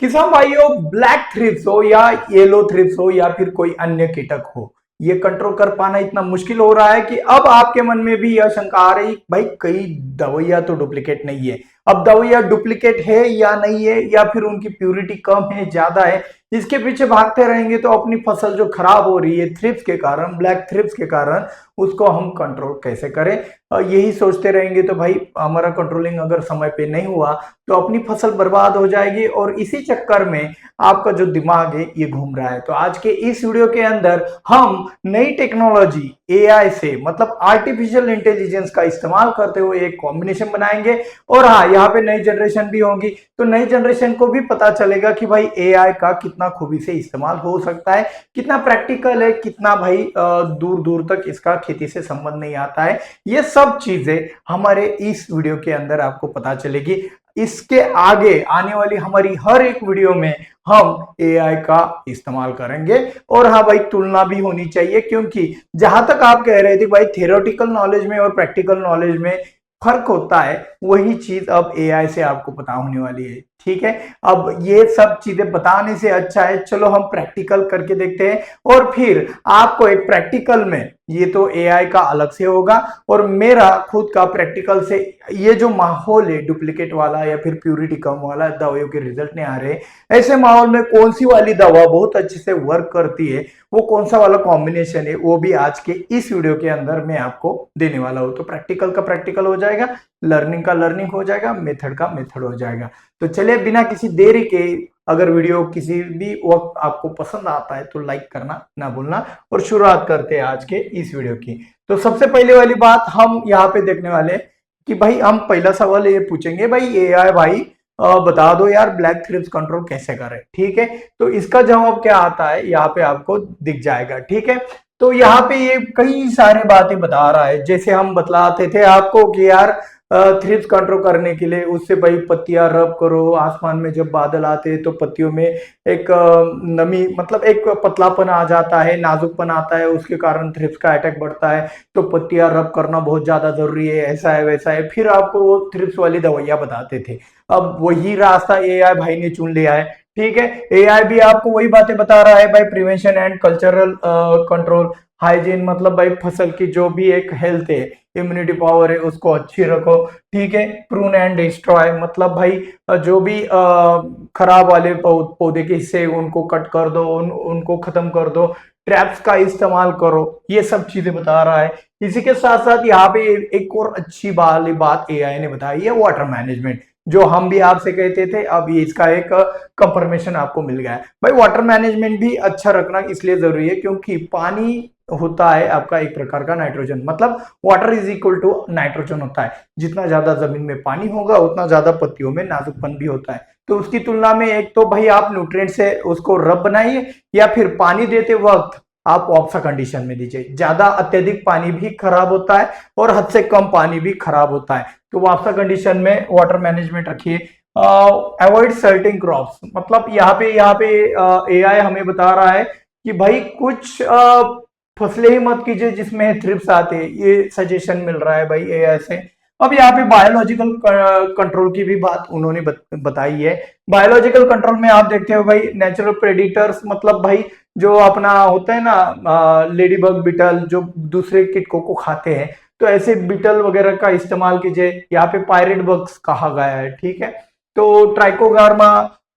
किसान भाइयों, black thrips हो या येलो थ्रिप्स हो या फिर कोई अन्य कीटक हो, ये कंट्रोल कर पाना इतना मुश्किल हो रहा है कि अब आपके मन में भी यह शंका आ रही, भाई कई दवाइयां तो डुप्लीकेट नहीं है। अब दवाइयां डुप्लीकेट है या नहीं है, या फिर उनकी प्यूरिटी कम है ज्यादा है, इसके पीछे भागते रहेंगे तो अपनी फसल जो खराब हो रही है थ्रिप्स के कारण, ब्लैक थ्रिप्स के कारण, उसको हम कंट्रोल कैसे करें। यही सोचते रहेंगे तो भाई हमारा कंट्रोलिंग अगर समय पे नहीं हुआ तो अपनी फसल बर्बाद हो जाएगी, और इसी चक्कर में आपका जो दिमाग है ये घूम रहा है। तो आज के इस वीडियो के अंदर हम नई टेक्नोलॉजी एआई से, मतलब आर्टिफिशियल इंटेलिजेंस का इस्तेमाल करते हुए एक कॉम्बिनेशन बनाएंगे। और हाँ, यहाँ पे नई जनरेशन भी होगी, तो नई जनरेशन को भी पता चलेगा कि भाई एआई का कितना खूबी से इस्तेमाल हो सकता है, कितना प्रैक्टिकल है, कितना भाई दूर दूर तक इसका खेती से संबंध नहीं आता है। ये सब चीजें हमारे इस वीडियो के अंदर आपको पता चलेगी। इसके आगे आने वाली हमारी हर एक वीडियो में हम एआई का इस्तेमाल करेंगे। और हाँ भाई, तुलना भी होनी चाहिए, क्योंकि जहां तक आप कह रहे थे भाई थियोरेटिकल नॉलेज में और प्रैक्टिकल नॉलेज में फर्क होता है, वही चीज अब एआई से आपको पता होने वाली है। ठीक है, अब ये सब चीजें बताने से अच्छा है चलो हम प्रैक्टिकल करके देखते हैं, और फिर आपको एक प्रैक्टिकल में, ये तो एआई का अलग से होगा और मेरा खुद का प्रैक्टिकल से, ये जो माहौल है डुप्लीकेट वाला या फिर प्यूरिटी कम वाला, दवाइयों के रिजल्ट नहीं आ रहे, ऐसे माहौल में कौन सी वाली दवा बहुत अच्छे से वर्क करती है, वो कौन सा वाला कॉम्बिनेशन है, वो भी आज के इस वीडियो के अंदर मैं आपको देने वाला हूं। तो प्रैक्टिकल का प्रैक्टिकल हो जाएगा, लर्निंग का लर्निंग हो जाएगा, मेथड का मेथड हो जाएगा। तो चलिए बिना किसी देरी के, अगर वीडियो किसी भी वक्त आपको पसंद आता है तो लाइक करना ना भूलना, और शुरुआत करते हैं आज के इस वीडियो की। तो सबसे पहले वाली बात हम यहाँ पे देखने वाले हैं कि भाई हम पहला सवाल ये पूछेंगे, भाई एआई भाई बता दो यार ब्लैक थ्रिप्स कंट्रोल कैसे करें। ठीक है, तो इसका जवाब क्या आता है यहाँ पे आपको दिख जाएगा। ठीक है, तो यहाँ पे ये कई सारे बातें बता रहा है, जैसे हम बतलाते थे आपको कि यार थ्रिप्स कंट्रोल करने के लिए उससे भाई पत्तियां रब करो, आसमान में जब बादल आते हैं तो पत्तियों में एक नमी, मतलब एक पतलापन आ जाता है, नाजुकपन आता है, उसके कारण थ्रिप्स का अटैक बढ़ता है, तो पत्तियां रब करना बहुत ज्यादा जरूरी है, ऐसा है वैसा है, फिर आपको वो थ्रिप्स वाली दवाइयां बताते थे। अब वही रास्ता एआई भाई ने चुन लिया है। ठीक है, एआई भी आपको वही बातें बता रहा है भाई, prevention and cultural control, hygiene, मतलब भाई फसल की जो भी एक हेल्थ है, इम्यूनिटी पावर है, उसको अच्छी रखो। ठीक है, प्रून एंड डिस्ट्रॉय, मतलब भाई जो भी खराब वाले पौधे के हिस्से उनको कट कर दो, उनको खत्म कर दो, ट्रैप्स का इस्तेमाल करो, ये सब चीजें बता रहा है। इसी के साथ साथ यहाँ पे एक और अच्छी वाली बात एआई ने बताई है, वाटर मैनेजमेंट, जो हम भी आपसे कहते थे, अब ये इसका एक कंफर्मेशन आपको मिल गया है। भाई वाटर मैनेजमेंट भी अच्छा रखना इसलिए जरूरी है क्योंकि पानी होता है आपका एक प्रकार का नाइट्रोजन, मतलब water is equal to nitrogen होता है। जितना ज्यादा जमीन में पानी होगा उतना ज्यादा पत्तियों में नाजुकपन भी होता है। तो उसकी तुलना में एक तो भाई आप न्यूट्रिएंट से उसको रब बनाइए, या फिर पानी देते वक्त आप वापसा कंडीशन में दीजिए। ज्यादा अत्यधिक पानी भी खराब होता है और हद से कम पानी भी खराब होता है, तो वापसा कंडीशन में वाटर मैनेजमेंट रखिए। अवॉइड सर्टिंग क्रॉप्स, मतलब यहाँ पे एआई हमें बता रहा है कि भाई कुछ फसलें ही मत कीजिए जिसमें थ्रिप्स आते हैं, ये सजेशन मिल रहा है भाई एआई से। अब यहाँ पे बायोलॉजिकल कंट्रोल की भी बात उन्होंने बताई है। बायोलॉजिकल कंट्रोल में आप देखते हो भाई नेचुरल प्रेडिटर्स, मतलब भाई जो अपना होता है ना लेडी बग, बिटल, जो दूसरे कीटकों को खाते हैं, तो ऐसे बिटल वगैरह का इस्तेमाल कीजिए। यहाँ पे पायरेट बग्स कहा गया है। ठीक है, तो ट्राइकोगार्मा,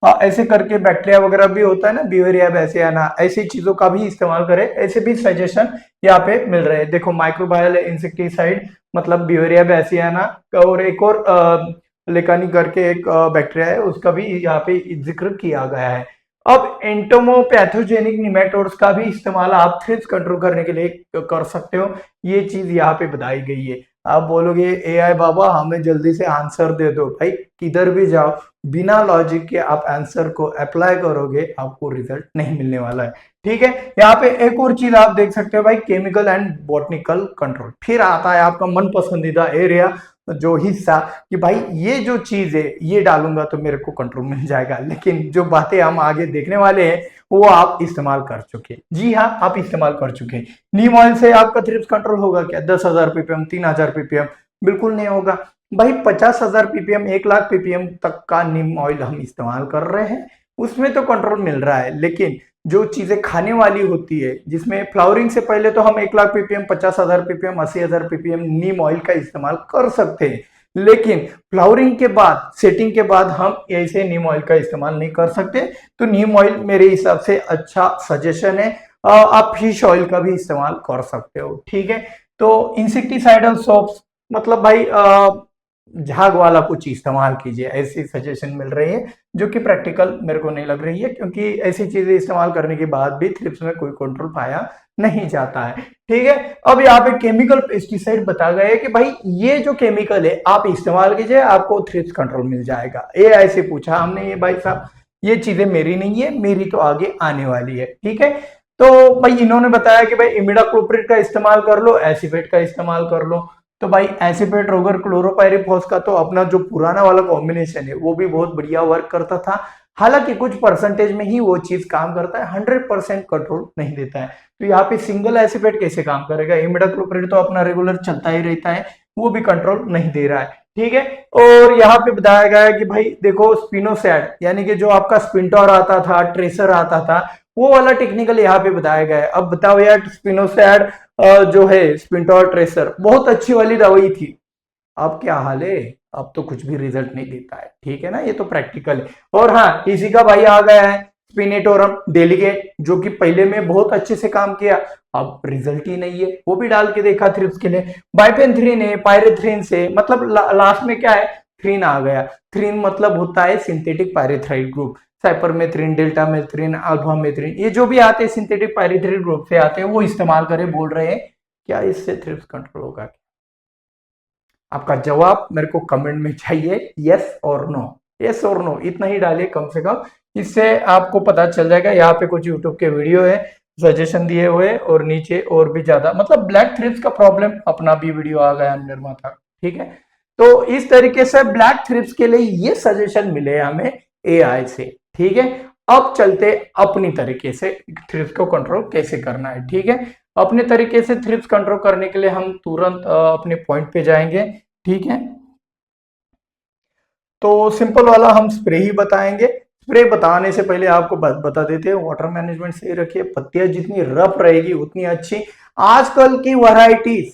ऐसे करके बैक्टीरिया वगैरह भी होता है ना, ब्यूवेरिया बैसियाना, ऐसी चीजों का भी इस्तेमाल करें, ऐसे भी सजेशन यहाँ पे मिल रहे हैं। देखो माइक्रोबायल इंसेक्टिसाइड, मतलब ब्यूवेरिया बैसियाना, और एक और लेकानी करके एक बैक्टीरिया है, उसका भी यहाँ पे जिक्र किया गया है। अब एंटोमोपैथोजेनिक निमेटोड्स का भी इस्तेमाल आप थ्रिप्स कंट्रोल करने के लिए कर सकते हो, ये चीज यहाँ पे बताई गई है। आप बोलोगे एआई बाबा हमें जल्दी से आंसर दे दो, भाई किधर भी जाओ बिना लॉजिक के आप आंसर को अप्लाई करोगे आपको रिजल्ट नहीं मिलने वाला है। ठीक है, यहाँ पे एक और चीज आप देख सकते हो भाई, केमिकल एंड बॉटनिकल कंट्रोल, फिर आता है आपका मन पसंदीदा एरिया, जो हिस्सा कि भाई ये जो चीज है ये डालूंगा तो मेरे को कंट्रोल मिल जाएगा, लेकिन जो बातें हम आगे देखने वाले हैं वो आप इस्तेमाल कर चुके। जी हाँ, आप इस्तेमाल कर चुके। नीम ऑयल से आपका थ्रिप्स कंट्रोल होगा क्या? 10,000 पीपीएम, 3,000 पीपीएम? बिल्कुल नहीं होगा भाई। 50,000 पीपीएम, 1 लाख पीपीएम तक का नीम ऑयल हम इस्तेमाल कर रहे हैं, उसमें तो कंट्रोल मिल रहा है, लेकिन जो चीजें खाने वाली होती है, जिसमें फ्लावरिंग से पहले तो हम 1 लाख ppm, 50,000 ppm, 80,000 ppm नीम ऑयल का इस्तेमाल कर सकते हैं, लेकिन फ्लावरिंग के बाद, सेटिंग के बाद हम ऐसे नीम ऑयल का इस्तेमाल नहीं कर सकते। तो नीम ऑयल मेरे हिसाब से अच्छा सजेशन है। आप फिश ऑयल का भी इस्तेमाल कर सकते हो, ठीक है। तो इंसेक्टिसाइडल सोप्स, मतलब भाई झाग वाला कुछ इस्तेमाल कीजिए, ऐसी सजेशन मिल रही है, जो कि प्रैक्टिकल मेरे को नहीं लग रही है, क्योंकि ऐसी चीजें इस्तेमाल करने के बाद भी थ्रिप्स में कोई कंट्रोल पाया नहीं जाता है, ठीक है। अब यहाँ पे केमिकल पेस्टिसाइड बता गए कि भाई ये जो केमिकल है आप इस्तेमाल कीजिए, आपको थ्रिप्स कंट्रोल मिल जाएगा। ये ऐसे पूछा हमने, ये भाई साहब ये चीजें मेरी नहीं है, मेरी तो आगे आने वाली है, ठीक है। तो भाई इन्होंने बताया कि भाई इमिडाक्लोप्रिड का इस्तेमाल कर लो, एसिफेट का इस्तेमाल कर लो। तो भाई एसिफेट रोगर क्लोरोपायरिफॉस का तो अपना जो पुराना वाला कॉम्बिनेशन है वो भी बहुत बढ़िया वर्क करता था। हालांकि कुछ परसेंटेज में ही वो चीज काम करता है, 100% कंट्रोल नहीं देता है। तो यहाँ पे सिंगल एसिफेट कैसे काम करेगा? इमिडाक्लोप्रिड तो अपना रेगुलर चलता ही रहता है, वो भी कंट्रोल नहीं दे रहा है, ठीक है। और यहाँ पे बताया गया है कि भाई देखो स्पिनोसैड, यानी कि जो आपका स्पिंटोर आता था, ट्रेसर आता था, वो वाला टेक्निकल यहाँ पे बताया गया है। अब बताओ यार, स्पिनोसैड जो है, स्पिंटोर ट्रेसर बहुत अच्छी वाली दवाई थी, अब क्या हाल है? अब तो कुछ भी रिजल्ट नहीं देता है, ठीक है ना, ये तो प्रैक्टिकल है। और हाँ, इसी का भाई आ गया है स्पिनेटोरम डेलीगेट, जो कि पहले में बहुत अच्छे से काम किया, अब रिजल्ट ही नहीं है, वो भी डाल के देखा थ्रिप्स के लिए। बाइपेंथ्रीन है, पायरेथ्रीन से, मतलब लास्ट में क्या है, थ्रीन आ गया। थ्रीन मतलब होता है सिंथेटिक पायरेथ्राइड ग्रुप, साइपरमेथ्रिन, डेल्टामेथ्रिन, अल्फामेथ्रिन, ये जो भी आते हैं सिंथेटिक पायरेथ्राइड ग्रुप से आते हैं, वो इस्तेमाल करें बोल रहे हैं। क्या इससे थ्रिप्स कंट्रोल होगा? आपका जवाब मेरे को कमेंट में चाहिए, यस और नो, यस और नो इतना ही डालिए कम से कम, इससे आपको पता चल जाएगा। यहाँ पे कुछ यूट्यूब के वीडियो है सजेशन दिए हुए, और नीचे और भी ज्यादा, मतलब ब्लैक थ्रिप्स का प्रॉब्लम अपना भी वीडियो आ गया निर्माता, ठीक है। तो इस तरीके से ब्लैक थ्रिप्स के लिए ये सजेशन मिले हमें एआई से, ठीक है। अब चलते अपनी तरीके से थ्रिप्स को कंट्रोल कैसे करना है, ठीक है। अपने तरीके से थ्रिप्स कंट्रोल करने के लिए हम तुरंत अपने पॉइंट पे जाएंगे, ठीक है। तो सिंपल वाला हम स्प्रे ही बताएंगे। स्प्रे बताने से पहले आपको बता देते हैं, वाटर मैनेजमेंट सही रखिए, पत्तियां जितनी रफ रहेगी उतनी अच्छी। आजकल की वैरायटीज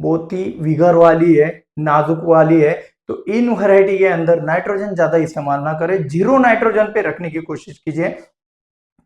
बहुत ही विगर वाली है, नाजुक वाली है, तो इन वैरायटी के अंदर नाइट्रोजन ज्यादा इस्तेमाल ना करें, 0 नाइट्रोजन पे रखने की कोशिश कीजिए,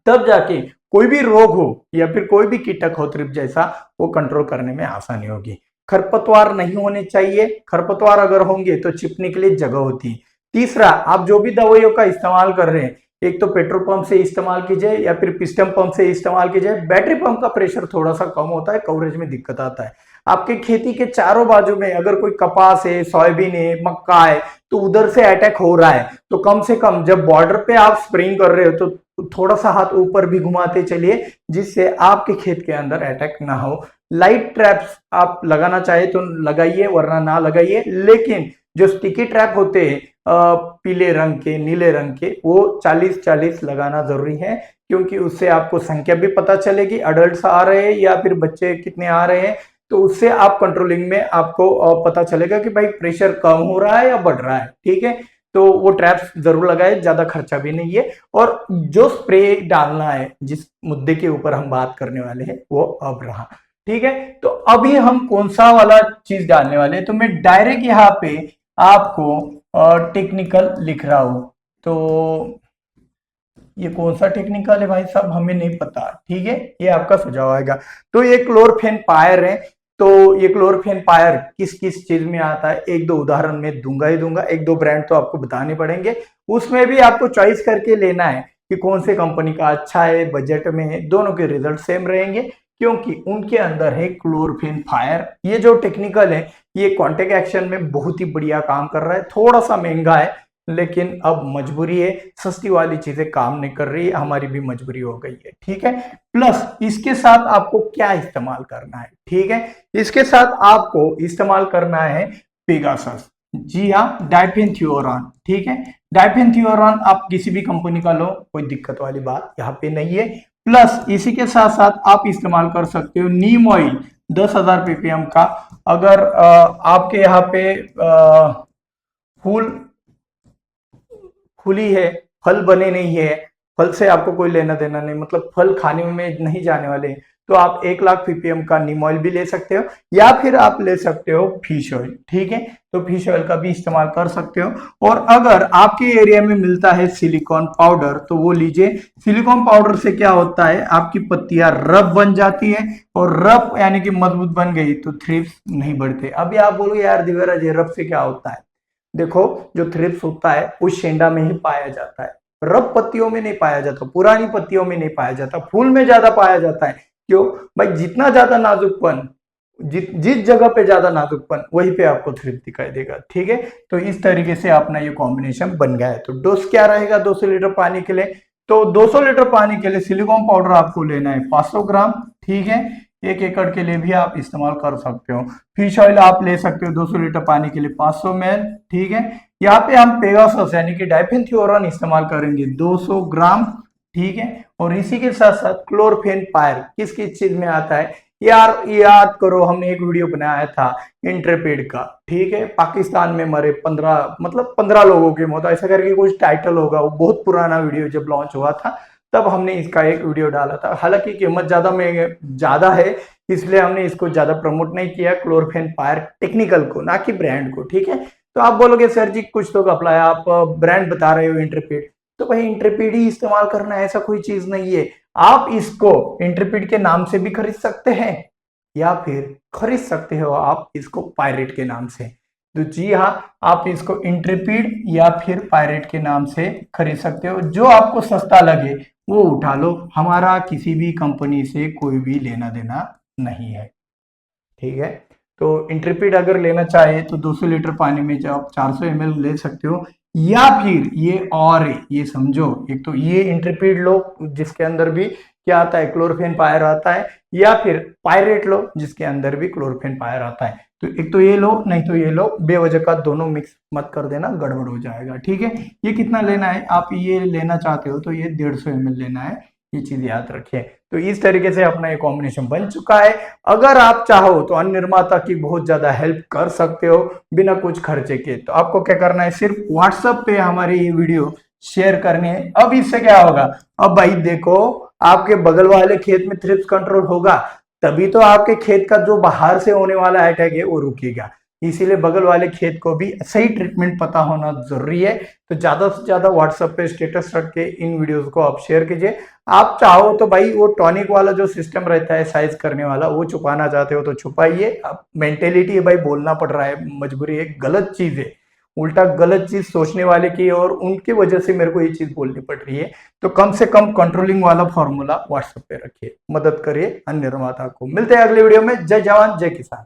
तब जाके कोई भी रोग हो या फिर कोई भी कीटक हो थ्रिप्स जैसा, वो कंट्रोल करने में आसानी होगी। खरपतवार नहीं होने चाहिए, खरपतवार अगर होंगे तो छिपने के लिए जगह होती है। तीसरा, आप जो भी दवाइयों का इस्तेमाल कर रहे हैं, एक तो पेट्रोल पंप से इस्तेमाल कीजिए या फिर पिस्टन पंप से इस्तेमाल कीजिए। बैटरी पंप का प्रेशर थोड़ा सा कम होता है, कवरेज में दिक्कत आता है। आपके खेती के चारों बाजू में अगर कोई कपास है, सोयाबीन है, मक्का है, तो उधर से अटैक हो रहा है, तो कम से कम जब बॉर्डर पे आप स्प्रेइंग कर रहे हो तो थोड़ा सा हाथ ऊपर भी घुमाते चलिए, जिससे आपके खेत के अंदर अटैक ना हो। लाइट ट्रैप्स आप लगाना चाहे तो लगाइए, वरना ना लगाइए, लेकिन जो स्टिकी ट्रैप होते हैं पीले रंग के, नीले रंग के, वो 40-40 लगाना जरूरी है, क्योंकि उससे आपको संख्या भी पता चलेगी, अडल्ट आ रहे हैं या फिर बच्चे कितने आ रहे हैं, तो उससे आप कंट्रोलिंग में आपको पता चलेगा कि भाई प्रेशर कम हो रहा है या बढ़ रहा है, ठीक है। तो वो ट्रैप्स जरूर लगाए, ज्यादा खर्चा भी नहीं है। और जो स्प्रे डालना है, जिस मुद्दे के ऊपर हम बात करने वाले हैं, वो अब रहा, ठीक है। तो अभी हम कौन सा वाला चीज डालने वाले हैं, तो मैं डायरेक्ट यहाँ पे आपको टेक्निकल लिख रहा हूं। तो ये कौन सा टेक्निकल है भाई साहब, हमें नहीं पता, ठीक है, ये आपका सुझाव आएगा। तो ये क्लोरफेनपायर है। तो ये क्लोरफेनपायर किस किस चीज में आता है, एक दो उदाहरण में दूंगा ही दूंगा, एक दो ब्रांड तो आपको बताने पड़ेंगे, उसमें भी आपको चॉइस करके लेना है कि कौन से कंपनी का अच्छा है, बजट में है, दोनों के रिजल्ट सेम रहेंगे, क्योंकि उनके अंदर है क्लोरफेनपायर। ये जो टेक्निकल है, ये कॉन्टेक्ट एक्शन में बहुत ही बढ़िया काम कर रहा है, थोड़ा सा महंगा है, लेकिन अब मजबूरी है, सस्ती वाली चीजें काम नहीं कर रही है, हमारी भी मजबूरी हो गई है, ठीक है। प्लस इसके साथ आपको क्या इस्तेमाल करना है, ठीक है, इसके साथ आपको इस्तेमाल करना है पेगासस, जी हाँ, डाइफेनथ्योरॉन, ठीक है। डाइफेनथ्योरॉन आप किसी भी कंपनी का लो, कोई दिक्कत वाली बात यहाँ पे नहीं है। प्लस इसी के साथ साथ आप इस्तेमाल कर सकते हो नीम ऑयल 10,000 ppm का। अगर आपके यहाँ पे फूल खुली है फल बने नहीं है, फल से आपको कोई लेना देना नहीं, मतलब फल खाने में नहीं जाने वाले, तो आप 1 लाख ppm का नीम ऑयल भी ले सकते हो, या फिर आप ले सकते हो फिश ऑयल। ठीक है, तो फिश ऑयल का भी इस्तेमाल कर सकते हो। और अगर आपके एरिया में मिलता है सिलिकॉन पाउडर तो वो लीजिए। सिलिकॉन पाउडर से क्या होता है, आपकी पत्तियां रफ बन जाती है, और रफ यानी कि मजबूत बन गई तो थ्रिप्स नहीं बढ़ते। अभी आप बोलोगे यार दिव्यराज ये रफ से क्या होता है, देखो जो थ्रिप्स होता है उस शेंडा में ही पाया जाता है, रफ पत्तियों में नहीं पाया जाता, पुरानी पत्तियों में नहीं पाया जाता, फूल में ज्यादा पाया जाता है। क्यों भाई, जितना ज्यादा नाजुकपन, जिस जगह पे ज्यादा नाजुकपन वहीं पे आपको थ्रिप्स दिखाई देगा। ठीक है, तो इस तरीके से अपना ये कॉम्बिनेशन बन गया है। तो डोज क्या रहेगा 200 लीटर पानी के लिए, तो 200 लीटर पानी के लिए सिलिकॉन पाउडर आपको लेना है 500 ग्राम। ठीक है, 1 एकड़ के लिए भी आप इस्तेमाल कर सकते हो। फिश ऑयल आप ले सकते हो 200 लीटर पानी के लिए 500 ml। ठीक है, यहाँ पे हम पेगासस यानी कि डाइफेंथ्योरन इस्तेमाल करेंगे 200 ग्राम। ठीक है, और इसी के साथ साथ क्लोरफेनपायर किस किस चीज में आता है यार, याद करो हमने एक वीडियो बनाया था इंट्रेपिड का। ठीक है, पाकिस्तान में मरे 15 लोगों की मौत, ऐसा करके कुछ टाइटल होगा, वो बहुत पुराना वीडियो जब लॉन्च हुआ था तब हमने इसका एक वीडियो डाला था। हालांकि कीमत ज्यादा है इसलिए हमने इसको ज्यादा प्रमोट नहीं किया, क्लोरफेनपायर टेक्निकल को ना कि ब्रांड को। ठीक है, तो आप बोलोगे सर जी कुछ तो अप्लाई, आप ब्रांड बता रहे हो इंट्रेपिड, तो भाई इंट्रेपिड ही इस्तेमाल करना है ऐसा कोई चीज नहीं है। आप इसको इंट्रेपिड के नाम से भी खरीद सकते हैं, या फिर खरीद सकते हो आप इसको पायरेट के नाम से। तो जी हाँ, आप इसको इंट्रेपिड या फिर पायरेट के नाम से खरीद सकते हो, जो आपको सस्ता लगे वो उठा लो, हमारा किसी भी कंपनी से कोई भी लेना देना नहीं है। ठीक है, तो इंट्रेपिड अगर लेना चाहे तो 200 लीटर पानी में जो आप 400 ml ले सकते हो, या फिर ये समझो, एक तो ये इंट्रेपिड लो जिसके अंदर भी क्या आता है, क्लोरफेनपायर आता है, या फिर पायरेट लो जिसके अंदर भी क्लोरफेनपायर आता है। तो एक तो ये लो, नहीं तो ये लो, बेवजह का दोनों मिक्स मत कर देना, गड़बड़ हो जाएगा। ठीक है, ये कितना लेना है, आप ये लेना चाहते हो तो ये 150 ml लेना है, ये चीज याद रखिए। तो इस तरीके से अपना ये कॉम्बिनेशन बन चुका है। अगर आप चाहो तो अन्य निर्माता की बहुत ज्यादा हेल्प कर सकते हो बिना कुछ खर्चे के। तो आपको क्या करना है, सिर्फ व्हाट्सएप पे हमारी ये वीडियो शेयर करनी है। अब इससे क्या होगा, अब भाई देखो आपके बगल वाले खेत में थ्रिप्स कंट्रोल होगा, तभी तो आपके खेत का जो बाहर से होने वाला अटैक है वो रुकेगा। इसीलिए बगल वाले खेत को भी सही ट्रीटमेंट पता होना जरूरी है। तो ज्यादा से ज्यादा व्हाट्सएप पे स्टेटस रख के इन वीडियोस को आप शेयर कीजिए। आप चाहो तो भाई वो टॉनिक वाला जो सिस्टम रहता है साइज करने वाला, वो छुपाना चाहते हो तो छुपाइए। अब मेंटेलिटी है भाई, बोलना पड़ रहा है, मजबूरी है, गलत चीज है, उल्टा गलत चीज सोचने वाले की, और उनकी वजह से मेरे को ये चीज बोलनी पड़ रही है। तो कम से कम कंट्रोलिंग वाला फॉर्मूला व्हाट्सएप पे रखिए, मदद करिए अन्य निर्माता को। मिलते हैं अगले वीडियो में। जय जवान जय किसान।